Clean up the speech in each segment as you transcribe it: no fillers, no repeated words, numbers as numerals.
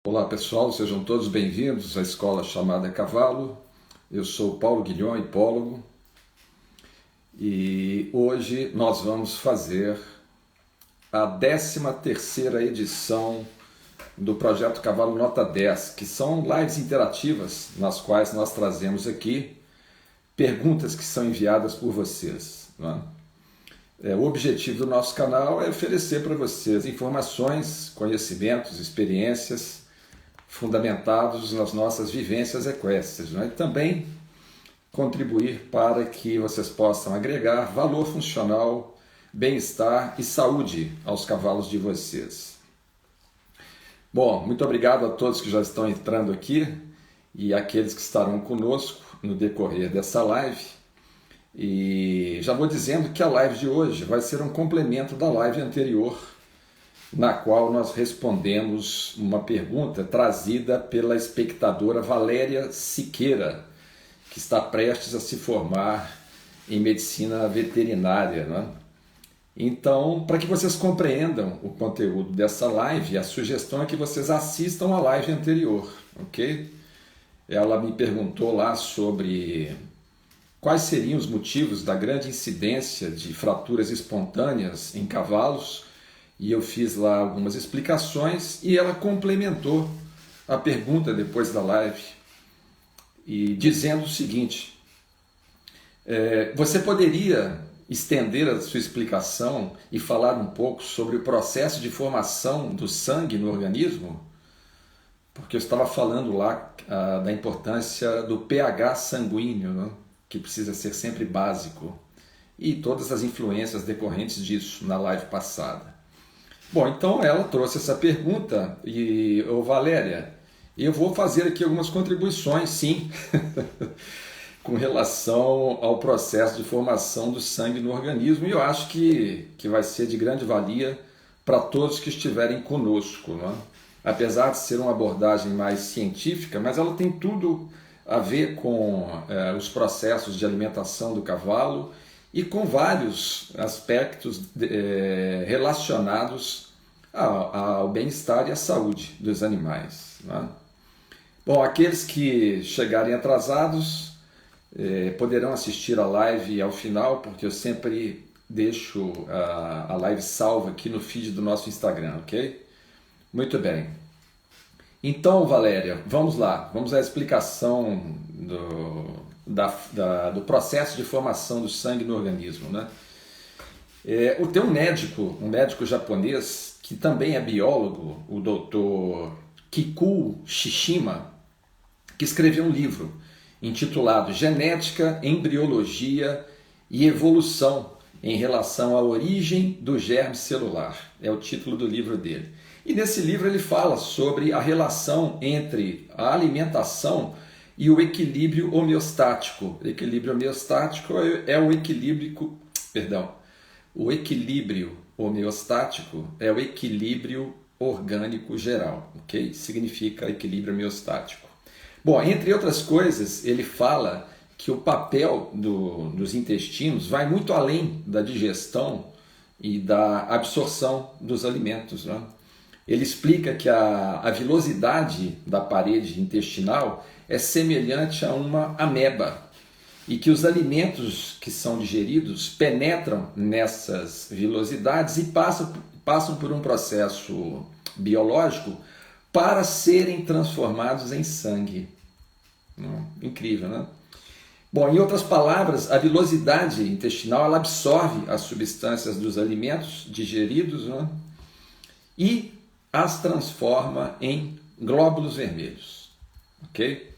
Olá pessoal, sejam todos bem-vindos à escola chamada Cavalo. Eu sou Paulo Guilhom, hipólogo, e hoje nós vamos fazer a 13ª edição do Projeto Cavalo Nota 10, que são lives interativas nas quais nós trazemos aqui perguntas que são enviadas por vocês, não é? O objetivo do nosso canal é oferecer para vocês informações, conhecimentos, experiências fundamentados nas nossas vivências equestres, né? E também contribuir para que vocês possam agregar valor funcional, bem-estar e saúde aos cavalos de vocês. Bom, muito obrigado a todos que já estão entrando aqui e aqueles que estarão conosco no decorrer dessa live. E já vou dizendo que a live de hoje vai ser um complemento da live anterior, na qual nós respondemos uma pergunta trazida pela espectadora Valéria Siqueira, que está prestes a se formar em medicina veterinária, né? Então, para que vocês compreendam o conteúdo dessa live, a sugestão é que vocês assistam a live anterior, ok? Ela me perguntou lá sobre quais seriam os motivos da grande incidência de fraturas espontâneas em cavalos, e eu fiz lá algumas explicações e ela complementou a pergunta depois da live, e dizendo o seguinte: você poderia estender a sua explicação e falar um pouco sobre o processo de formação do sangue no organismo? Porque eu estava falando lá da importância do pH sanguíneo, né? Que precisa ser sempre básico, e todas as influências decorrentes disso na live passada. Bom, então ela trouxe essa pergunta e, Valéria, eu vou fazer aqui algumas contribuições, sim, com relação ao processo de formação do sangue no organismo, e eu acho que vai ser de grande valia para todos que estiverem conosco, não é? Apesar de ser uma abordagem mais científica, mas ela tem tudo a ver com os processos de alimentação do cavalo e com vários aspectos relacionados ao bem-estar e à saúde dos animais, né? Bom, aqueles que chegarem atrasados poderão assistir a live ao final, porque eu sempre deixo a live salva aqui no feed do nosso Instagram, ok? Muito bem. Então, Valéria, vamos lá, vamos à explicação do processo de formação do sangue no organismo, né? Tem um médico japonês que também é biólogo, o Dr. Kikuo Shishima, que escreveu um livro intitulado Genética, Embriologia e Evolução em relação à origem do germe celular. É o título do livro dele. E nesse livro ele fala sobre a relação entre a alimentação e o equilíbrio homeostático. O equilíbrio homeostático é o equilíbrio, o equilíbrio homeostático é o equilíbrio orgânico geral, ok? Significa equilíbrio homeostático. Bom, entre outras coisas, ele fala que o papel dos intestinos vai muito além da digestão e da absorção dos alimentos, né? Ele explica que a vilosidade da parede intestinal é semelhante a uma ameba e que os alimentos que são digeridos penetram nessas vilosidades e passam por um processo biológico para serem transformados em sangue. Incrível, né? Bom, em outras palavras, a vilosidade intestinal ela absorve as substâncias dos alimentos digeridos, né? E as transforma em glóbulos vermelhos, ok?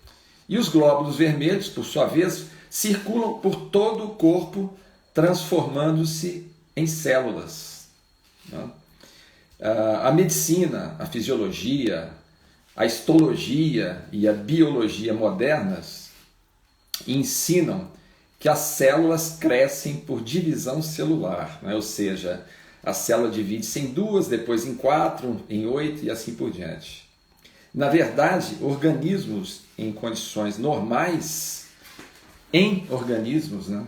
E os glóbulos vermelhos, por sua vez, circulam por todo o corpo, transformando-se em células, né? A medicina, a fisiologia, a histologia e a biologia modernas ensinam que as células crescem por divisão celular, né? Ou seja, a célula divide-se em 2, depois em 4, em 8 e assim por diante. Na verdade, organismos em condições normais, organismos, né,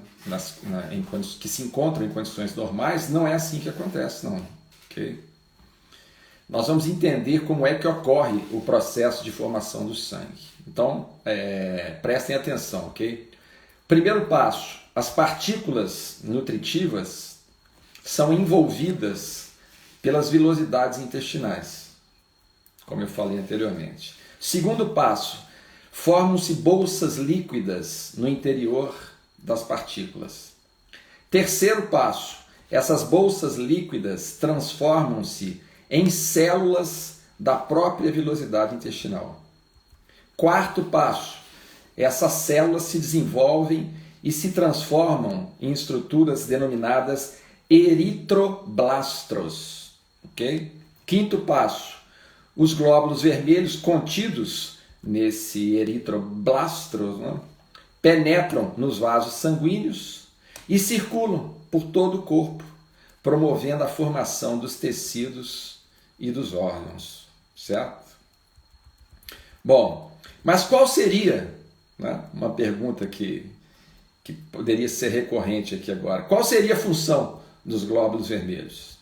que se encontram em condições normais, não é assim que acontece, não. Okay? nós vamos entender como é que ocorre o processo de formação do sangue. Então, prestem atenção, ok? Primeiro passo, as partículas nutritivas são envolvidas pelas vilosidades intestinais, como eu falei anteriormente. Segundo passo, formam-se bolsas líquidas no interior das partículas. Terceiro passo, essas bolsas líquidas transformam-se em células da própria vilosidade intestinal. Quarto passo, essas células se desenvolvem e se transformam em estruturas denominadas eritroblastos. Okay? Quinto passo, os glóbulos vermelhos contidos nesse eritroblastos, né, penetram nos vasos sanguíneos e circulam por todo o corpo, promovendo a formação dos tecidos e dos órgãos, certo? Bom, mas qual seria, né, uma pergunta que poderia ser recorrente aqui agora, qual seria a função dos glóbulos vermelhos?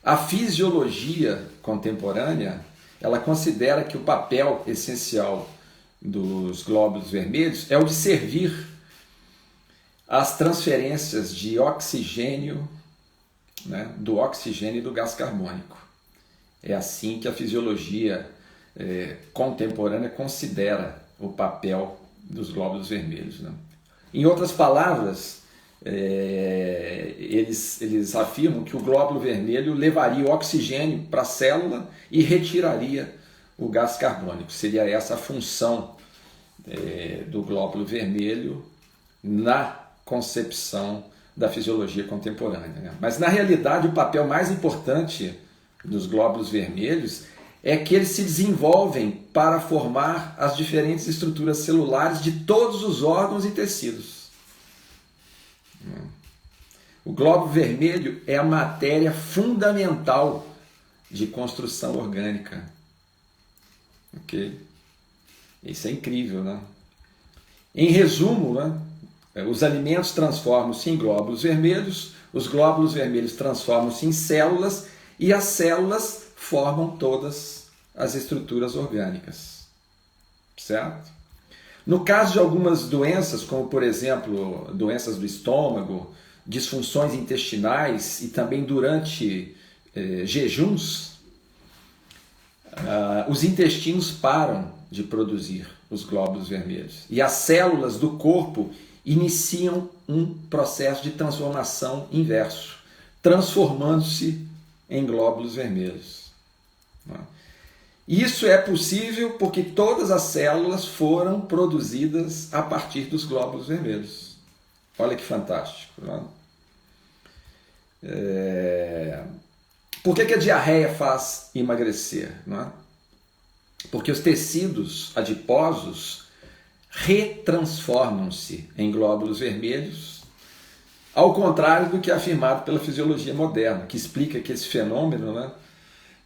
A fisiologia contemporânea, ela considera que o papel essencial dos glóbulos vermelhos é o de servir às transferências de oxigênio, né, do oxigênio e do gás carbônico. É assim que a fisiologia contemporânea considera o papel dos glóbulos vermelhos, né? Em outras palavras, eles afirmam que o glóbulo vermelho levaria o oxigênio para a célula e retiraria o gás carbônico. Seria essa a função do glóbulo vermelho na concepção da fisiologia contemporânea, né? Mas na realidade o papel mais importante dos glóbulos vermelhos é que eles se desenvolvem para formar as diferentes estruturas celulares de todos os órgãos e tecidos. O glóbulo vermelho é a matéria fundamental de construção orgânica. Ok? Isso é incrível, né? Em resumo, né, os alimentos transformam-se em glóbulos vermelhos, os glóbulos vermelhos transformam-se em células e as células formam todas as estruturas orgânicas, certo? No caso de algumas doenças, como por exemplo, doenças do estômago, disfunções intestinais e também durante jejuns, os intestinos param de produzir os glóbulos vermelhos e as células do corpo iniciam um processo de transformação inverso, transformando-se em glóbulos vermelhos. Isso é possível porque todas as células foram produzidas a partir dos glóbulos vermelhos. Olha que fantástico, não é? Por que a diarreia faz emagrecer? Não é? Porque os tecidos adiposos retransformam-se em glóbulos vermelhos, ao contrário do que é afirmado pela fisiologia moderna, que explica que esse fenômeno, né,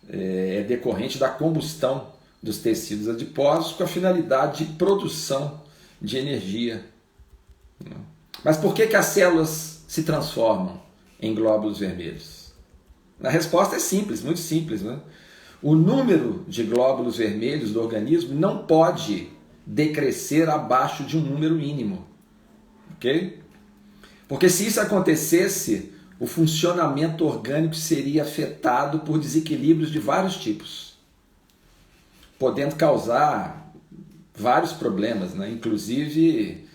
é decorrente da combustão dos tecidos adiposos com a finalidade de produção de energia. Mas por que as células se transformam em glóbulos vermelhos? A resposta é simples, muito simples, né? O número de glóbulos vermelhos do organismo não pode decrescer abaixo de um número mínimo, ok? Porque se isso acontecesse, o funcionamento orgânico seria afetado por desequilíbrios de vários tipos, podendo causar vários problemas, né? Inclusive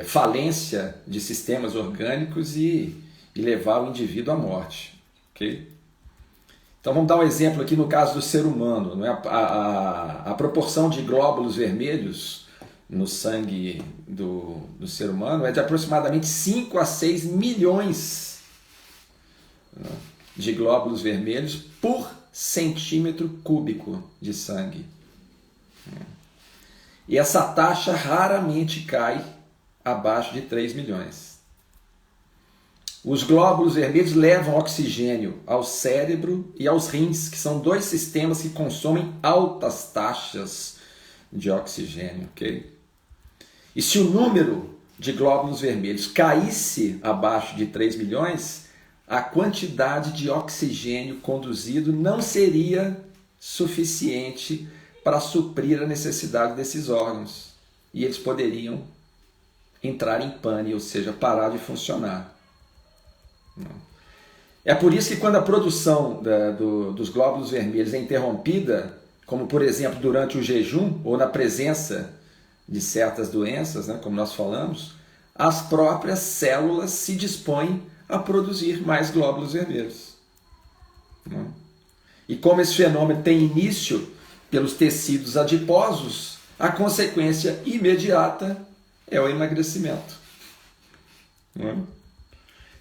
falência de sistemas orgânicos e levar o indivíduo à morte. Okay? Então vamos dar um exemplo aqui no caso do ser humano. Não é? A proporção de glóbulos vermelhos no sangue do ser humano é de aproximadamente 5 a 6 milhões de glóbulos vermelhos por centímetro cúbico de sangue. E essa taxa raramente cai abaixo de 3 milhões. Os glóbulos vermelhos levam oxigênio ao cérebro e aos rins, que são dois sistemas que consomem altas taxas de oxigênio. Okay? E se o número de glóbulos vermelhos caísse abaixo de 3 milhões, a quantidade de oxigênio conduzido não seria suficiente para suprir a necessidade desses órgãos. E eles poderiam entrar em pane, ou seja, parar de funcionar. É por isso que quando a produção dos glóbulos vermelhos é interrompida, como por exemplo durante o jejum ou na presença de certas doenças, né, como nós falamos, as próprias células se dispõem a produzir mais glóbulos vermelhos. E como esse fenômeno tem início pelos tecidos adiposos, a consequência imediata é o emagrecimento.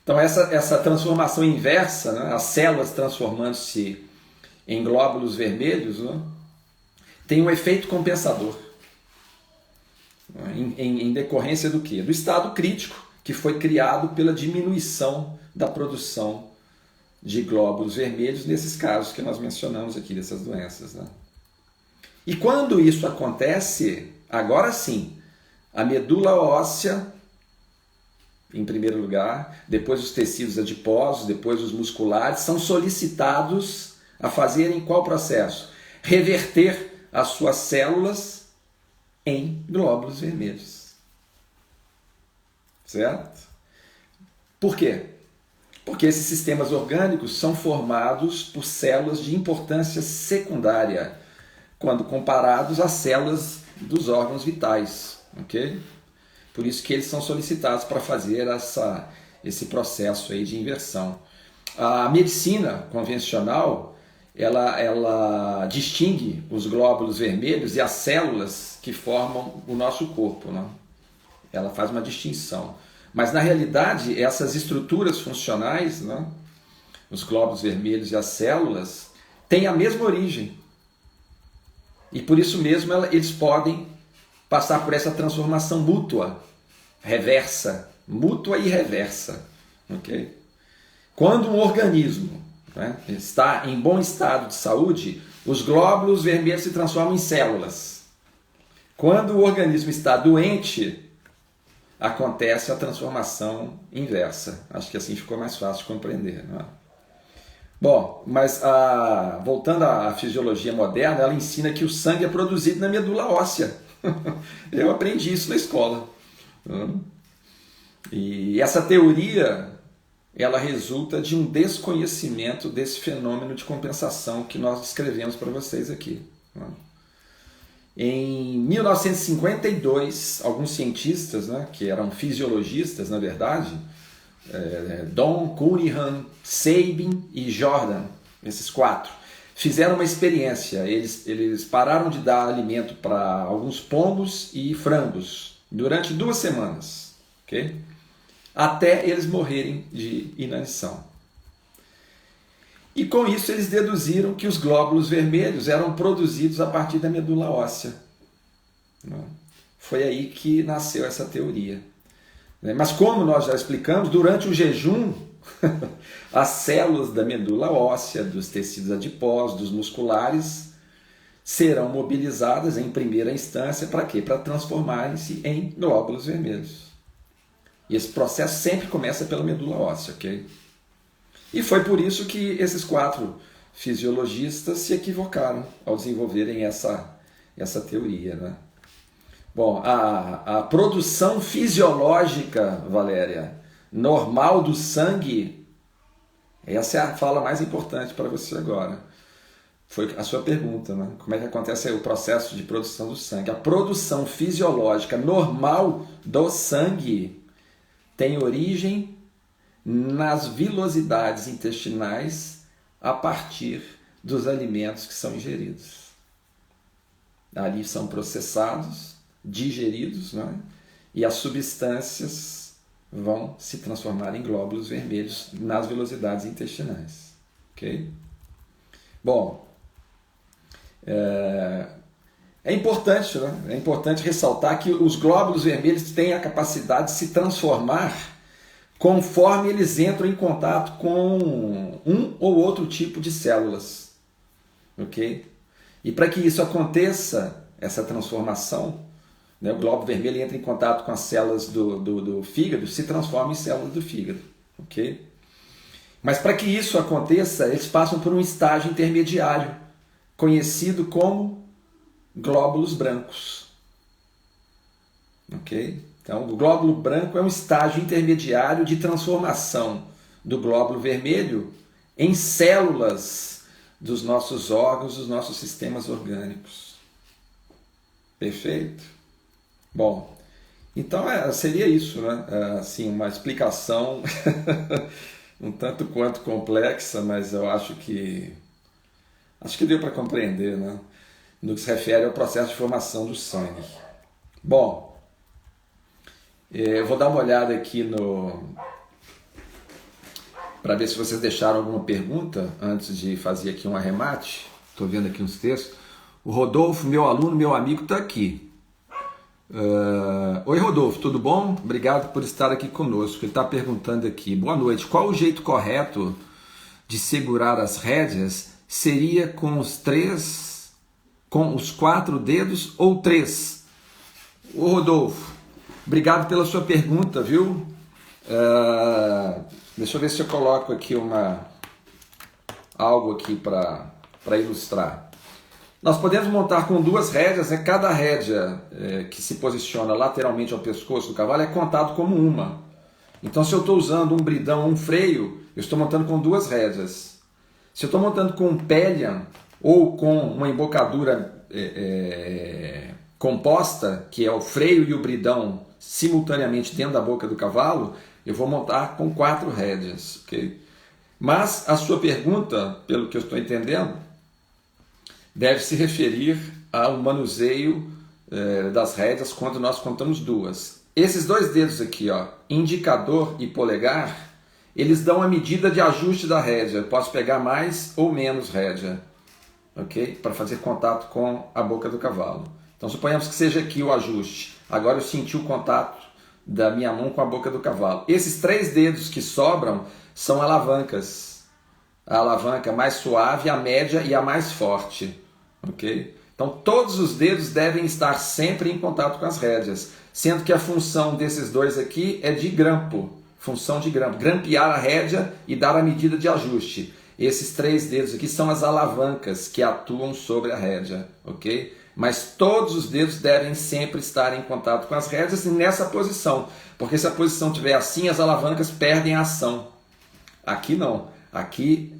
Então essa transformação inversa, né, as células transformando-se em glóbulos vermelhos, né, tem um efeito compensador. Em decorrência do quê? Do estado crítico, que foi criado pela diminuição da produção de glóbulos vermelhos nesses casos que nós mencionamos aqui, dessas doenças. Né? E quando isso acontece, agora sim, a medula óssea, em primeiro lugar, depois os tecidos adiposos, depois os musculares, são solicitados a fazerem qual processo? Reverter as suas células em glóbulos vermelhos. Certo? Por quê? Porque esses sistemas orgânicos são formados por células de importância secundária, quando comparados às células dos órgãos vitais. Ok? Por isso que eles são solicitados para fazer esse processo aí de inversão. A medicina convencional, ela distingue os glóbulos vermelhos e as células que formam o nosso corpo. Né? Ela faz uma distinção. Mas, na realidade, essas estruturas funcionais, né, os glóbulos vermelhos e as células, têm a mesma origem. E, por isso mesmo, eles podem passar por essa transformação mútua, reversa, mútua e reversa. Okay? Quando um organismo, né, está em bom estado de saúde, os glóbulos vermelhos se transformam em células. Quando o organismo está doente, acontece a transformação inversa. Acho que assim ficou mais fácil de compreender. Não é? Bom, mas voltando à fisiologia moderna, ela ensina que o sangue é produzido na medula óssea. Eu aprendi isso na escola. E essa teoria, ela resulta de um desconhecimento desse fenômeno de compensação que nós descrevemos para vocês aqui. Em 1952, alguns cientistas, né, que eram fisiologistas, na verdade, Don, Cunningham, Sabin e Jordan, esses quatro, fizeram uma experiência. Eles pararam de dar alimento para alguns pombos e frangos durante 2 semanas, okay? Até eles morrerem de inanição. E com isso eles deduziram que os glóbulos vermelhos eram produzidos a partir da medula óssea. Foi aí que nasceu essa teoria. Mas como nós já explicamos, durante o jejum, as células da medula óssea, dos tecidos adiposos, dos musculares, serão mobilizadas em primeira instância para quê? Para transformarem-se em glóbulos vermelhos. E esse processo sempre começa pela medula óssea, ok? E foi por isso que esses 4 fisiologistas se equivocaram ao desenvolverem essa teoria, né? Bom, a produção fisiológica, Valéria, normal do sangue, essa é a fala mais importante para você agora. Foi a sua pergunta, né? Como é que acontece o processo de produção do sangue? A produção fisiológica normal do sangue tem origem nas vilosidades intestinais a partir dos alimentos que são ingeridos. Ali são processados, digeridos, né? E as substâncias vão se transformar em glóbulos vermelhos nas vilosidades intestinais. Ok? Bom, é importante, né? É importante ressaltar que os glóbulos vermelhos têm a capacidade de se transformar conforme eles entram em contato com um ou outro tipo de células. Ok? E para que isso aconteça, essa transformação, né, o glóbulo vermelho entra em contato com as células do fígado, se transforma em células do fígado. Ok? Mas para que isso aconteça, eles passam por um estágio intermediário, conhecido como glóbulos brancos. Ok? Então, o glóbulo branco é um estágio intermediário de transformação do glóbulo vermelho em células dos nossos órgãos, dos nossos sistemas orgânicos. Perfeito? Bom, então seria isso, né? Assim, uma explicação um tanto quanto complexa, mas eu acho que deu para compreender, né? No que se refere ao processo de formação do sangue. Bom, eu vou dar uma olhada aqui para ver se vocês deixaram alguma pergunta antes de fazer aqui um arremate. Estou vendo aqui uns textos. O Rodolfo, meu aluno, meu amigo, está aqui. Oi, Rodolfo, tudo bom? Obrigado por estar aqui conosco. Ele está perguntando aqui. Boa noite. Qual o jeito correto de segurar as rédeas? Seria com os 4 dedos ou 3? Ô, Rodolfo, obrigado pela sua pergunta, viu? Deixa eu ver se eu coloco aqui algo aqui para ilustrar. Nós podemos montar com 2 rédeas, né? Cada rédea que se posiciona lateralmente ao pescoço do cavalo é contado como uma. Então, se eu estou usando um bridão, um freio, eu estou montando com 2 rédeas. Se eu estou montando com um pillion ou com uma embocadura composta, que é o freio e o bridão simultaneamente dentro da boca do cavalo, eu vou montar com 4 rédeas. Okay? Mas a sua pergunta, pelo que eu estou entendendo, deve se referir ao manuseio das rédeas quando nós contamos 2. Esses 2 dedos aqui, ó, indicador e polegar, eles dão a medida de ajuste da rédea. Eu posso pegar mais ou menos rédea, ok? Para fazer contato com a boca do cavalo. Então suponhamos que seja aqui o ajuste. Agora eu senti o contato da minha mão com a boca do cavalo. Esses 3 dedos que sobram são alavancas. A alavanca mais suave, a média e a mais forte. Ok? Então todos os dedos devem estar sempre em contato com as rédeas, sendo que a função desses 2 aqui é de grampo, função de grampo, grampear a rédea e dar a medida de ajuste. Esses 3 dedos aqui são as alavancas que atuam sobre a rédea, ok? Mas todos os dedos devem sempre estar em contato com as rédeas e nessa posição, porque se a posição estiver assim, as alavancas perdem a ação. Aqui não, aqui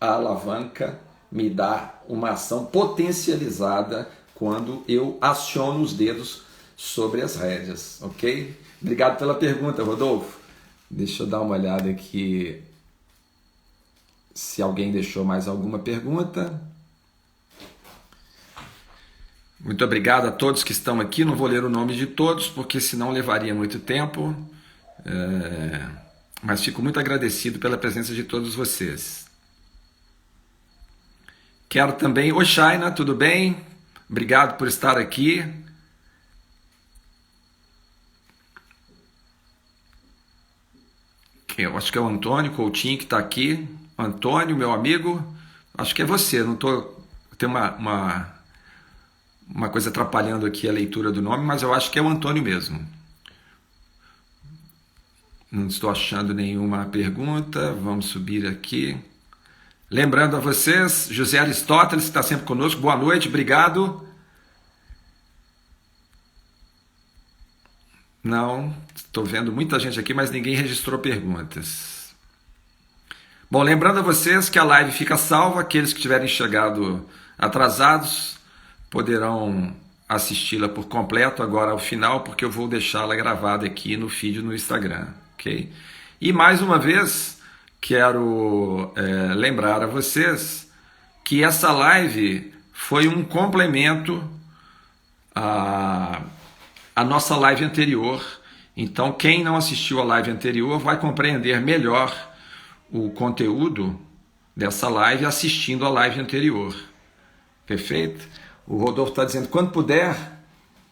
a alavanca me dá uma ação potencializada quando eu aciono os dedos sobre as rédeas, ok? Obrigado pela pergunta, Rodolfo. Deixa eu dar uma olhada aqui se alguém deixou mais alguma pergunta. Muito obrigado a todos que estão aqui. Não vou ler o nome de todos, porque senão levaria muito tempo. Mas fico muito agradecido pela presença de todos vocês. Quero também... Oi, Shaina, tudo bem? Obrigado por estar aqui. Eu acho que é o Antônio Coutinho que está aqui. Antônio, meu amigo, acho que é você. Não estou... Tem uma coisa atrapalhando aqui a leitura do nome, mas eu acho que é o Antônio mesmo. Não estou achando nenhuma pergunta. Vamos subir aqui. Lembrando a vocês, José Aristóteles, que está sempre conosco, boa noite, obrigado. Não, estou vendo muita gente aqui, mas ninguém registrou perguntas. Bom, lembrando a vocês que a live fica salva, aqueles que tiverem chegado atrasados poderão assisti-la por completo agora ao final, porque eu vou deixá-la gravada aqui no feed no Instagram, ok? E mais uma vez... Quero lembrar a vocês que essa live foi um complemento à nossa live anterior. Então, quem não assistiu a live anterior vai compreender melhor o conteúdo dessa live assistindo a live anterior. Perfeito? O Rodolfo está dizendo, quando puder,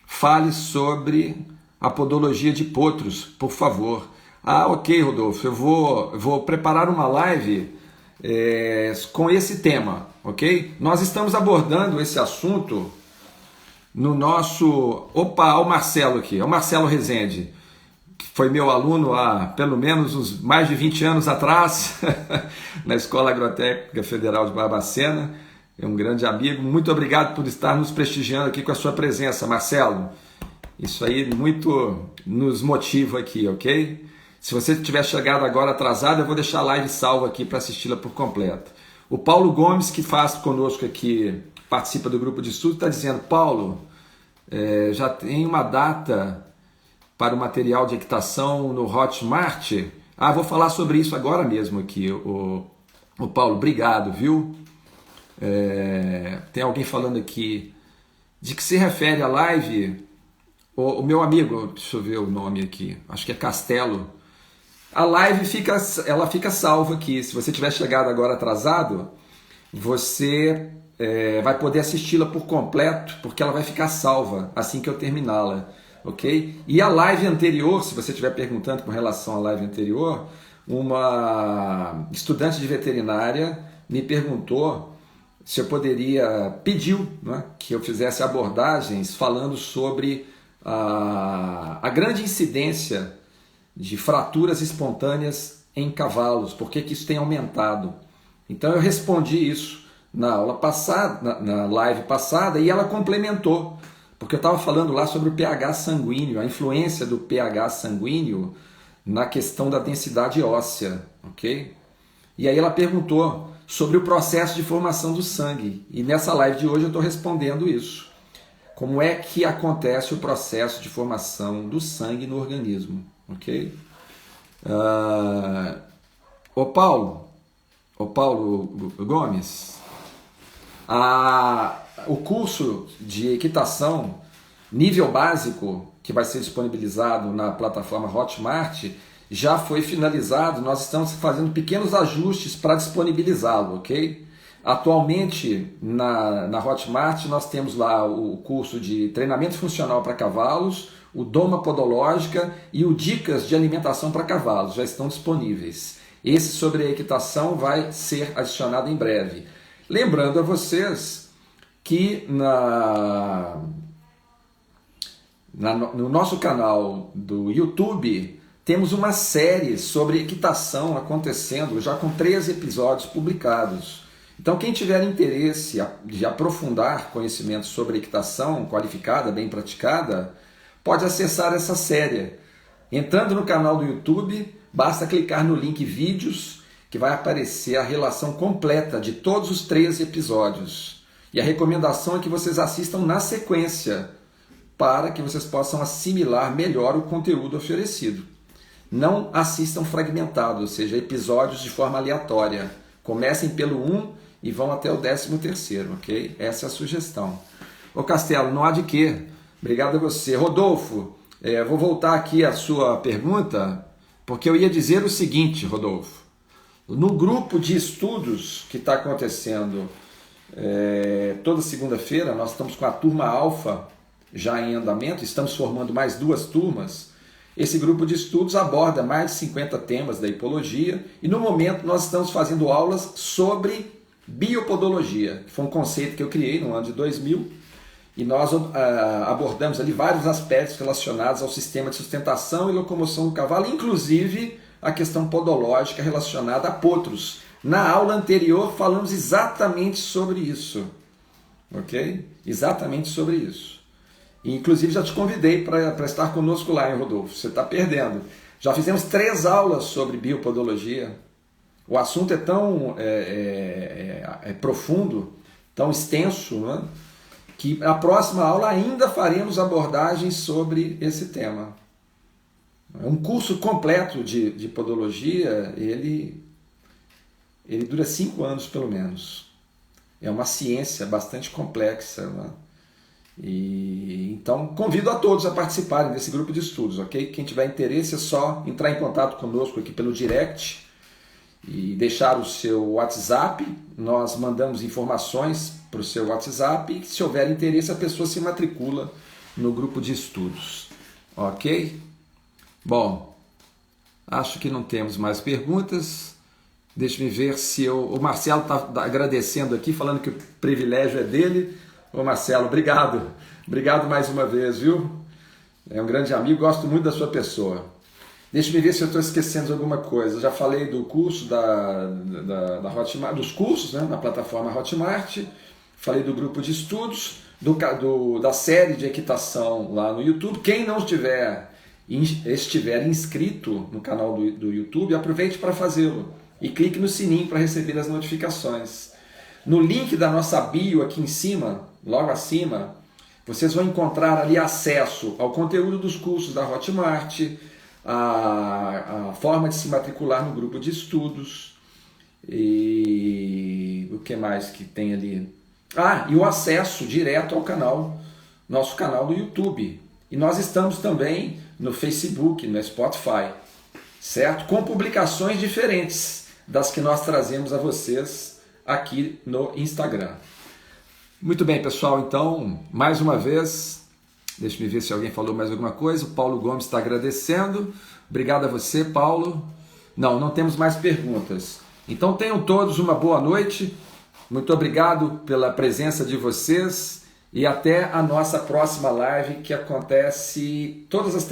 fale sobre a podologia de potros, por favor. Ah, ok, Rodolfo, eu vou preparar uma live com esse tema, ok? Nós estamos abordando esse assunto no nosso... Opa, o Marcelo aqui, é o Marcelo Rezende. foi meu aluno há pelo menos uns mais de 20 anos atrás, na Escola Agrotécnica Federal de Barbacena. É um grande amigo. Muito obrigado por estar nos prestigiando aqui com a sua presença, Marcelo. Isso aí muito nos motiva aqui, ok? Se você tiver chegado agora atrasado, eu vou deixar a live salva aqui para assisti-la por completo. O Paulo Gomes, que faz conosco aqui, participa do grupo de estudo, está dizendo: Paulo, já tem uma data para o material de equitação no Hotmart? Vou falar sobre isso agora mesmo aqui. O Paulo, obrigado, viu? Tem alguém falando aqui de que se refere a live. O meu amigo, deixa eu ver o nome aqui, acho que é Castelo. A live fica salva aqui. Se você tiver chegado agora atrasado, você vai poder assisti-la por completo, porque ela vai ficar salva assim que eu terminá-la, ok? E a live anterior, se você estiver perguntando com relação à live anterior, uma estudante de veterinária me perguntou se eu pediu, né, que eu fizesse abordagens falando sobre a grande incidência de fraturas espontâneas em cavalos, por que isso tem aumentado. Então eu respondi isso na aula passada, na live passada, e ela complementou, porque eu estava falando lá sobre o pH sanguíneo, a influência do pH sanguíneo na questão da densidade óssea, ok? E aí ela perguntou sobre o processo de formação do sangue, e nessa live de hoje eu estou respondendo isso. Como é que acontece o processo de formação do sangue no organismo, ok? O Paulo Gomes, o curso de equitação nível básico, que vai ser disponibilizado na plataforma Hotmart, já foi finalizado. Nós estamos fazendo pequenos ajustes para disponibilizá-lo, ok? Atualmente, na Hotmart, nós temos lá o curso de treinamento funcional para cavalos, o Doma Podológica e o Dicas de Alimentação para Cavalos, já estão disponíveis. Esse sobre a equitação vai ser adicionado em breve. Lembrando a vocês que no nosso canal do YouTube temos uma série sobre equitação acontecendo, já com 13 episódios publicados. Então, quem tiver interesse de aprofundar conhecimentos sobre equitação qualificada, bem praticada, pode acessar essa série. Entrando no canal do YouTube, basta clicar no link Vídeos, que vai aparecer a relação completa de todos os 13 episódios. E a recomendação é que vocês assistam na sequência, para que vocês possam assimilar melhor o conteúdo oferecido. Não assistam fragmentado, ou seja, episódios de forma aleatória. Comecem pelo 1 e vão até o 13º, ok? Essa é a sugestão. Ô Castelo, não há de quê. Obrigado a você. Rodolfo, vou voltar aqui à sua pergunta, porque eu ia dizer o seguinte, Rodolfo. No grupo de estudos que está acontecendo toda segunda-feira, nós estamos com a turma alfa já em andamento, estamos formando mais 2 turmas. Esse grupo de estudos aborda mais de 50 temas da hipologia e no momento nós estamos fazendo aulas sobre biopodologia, que foi um conceito que eu criei no ano de 2000 e nós abordamos ali vários aspectos relacionados ao sistema de sustentação e locomoção do cavalo, inclusive a questão podológica relacionada a potros. Na aula anterior falamos exatamente sobre isso, ok? Exatamente sobre isso. E, inclusive já te convidei para estar conosco lá, hein, Rodolfo? Você está perdendo. Já fizemos 3 aulas sobre biopodologia. O assunto é tão profundo, tão extenso, né, que na próxima aula ainda faremos abordagens sobre esse tema. Um curso completo de podologia, ele dura 5 anos pelo menos. É uma ciência bastante complexa, né? Então convido a todos a participarem desse grupo de estudos, ok? Quem tiver interesse é só entrar em contato conosco aqui pelo direct e deixar o seu WhatsApp. Nós mandamos informações para o seu WhatsApp e se houver interesse a pessoa se matricula no grupo de estudos, ok? Bom, acho que não temos mais perguntas. Deixa-me ver se o Marcelo está agradecendo aqui, falando que o privilégio é dele. Ô Marcelo, obrigado. Obrigado mais uma vez, viu? É um grande amigo, gosto muito da sua pessoa. Deixa eu ver se eu estou esquecendo de alguma coisa. Eu já falei do curso da Hotmart, dos cursos, né, na plataforma Hotmart. Falei do grupo de estudos, da série de equitação lá no YouTube. Quem não estiver inscrito no canal do YouTube, aproveite para fazê-lo. E clique no sininho para receber as notificações. No link da nossa bio aqui em cima, logo acima, vocês vão encontrar ali acesso ao conteúdo dos cursos da Hotmart, a forma de se matricular no grupo de estudos e o que mais que tem ali? E o acesso direto ao canal, nosso canal do YouTube. E nós estamos também no Facebook, no Spotify, certo? Com publicações diferentes das que nós trazemos a vocês aqui no Instagram. Muito bem, pessoal, então, mais uma vez, deixa eu ver se alguém falou mais alguma coisa. O Paulo Gomes está agradecendo. Obrigado a você, Paulo. Não temos mais perguntas. Então tenham todos uma boa noite. Muito obrigado pela presença de vocês e até a nossa próxima live, que acontece todas as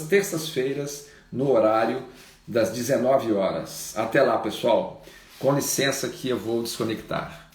terças-feiras no horário das 19 horas. Até lá, pessoal. Com licença que eu vou desconectar.